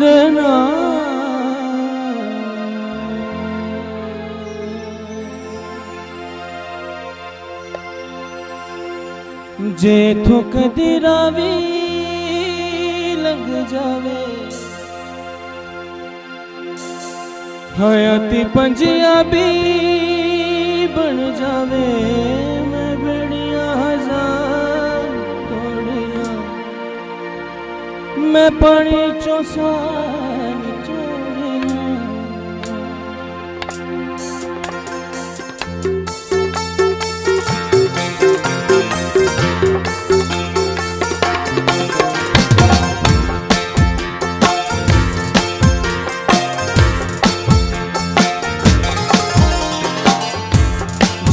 देना जे थुक दिरावी लग जावे हयाती पंजाबी बन जावे मैं बेड़िया हजार तोड़िया मैं पानी चौसार चोड़िया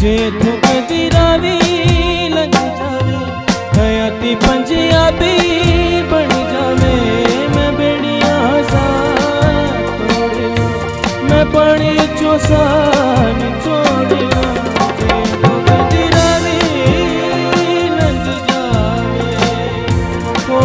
जे थुक दिरावी लग जावे हयाती पंजाबी बन जावे मैं बेड़िया हजार तोड़िया मैं पानी चौसार चोड़िया जे थुक दिरावी लग जावे ओ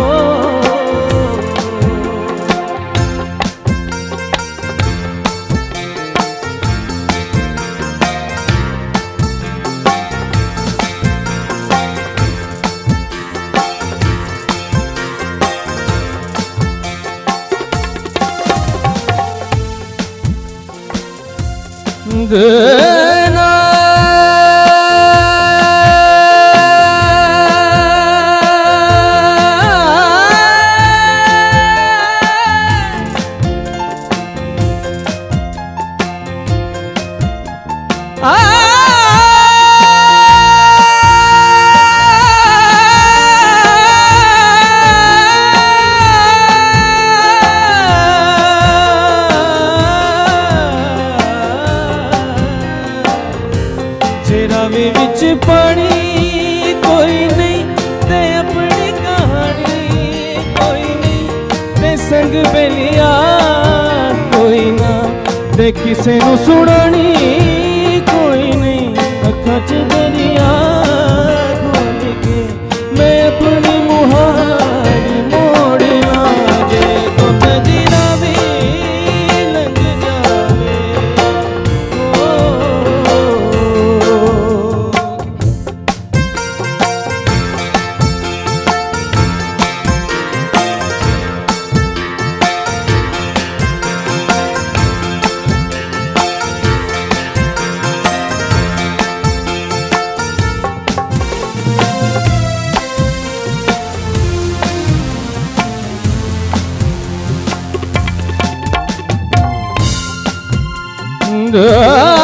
देना रावी विच पानी कोई नहीं ते अपनी कहानी कोई नहीं ते संग बेलिया कोई ना ते किसे नू सुनानी कोई नहीं अखां च दरिया खोल के मैं अपनी मुहार मोड़ना जे दुख दी रावी लंघ जावे Oh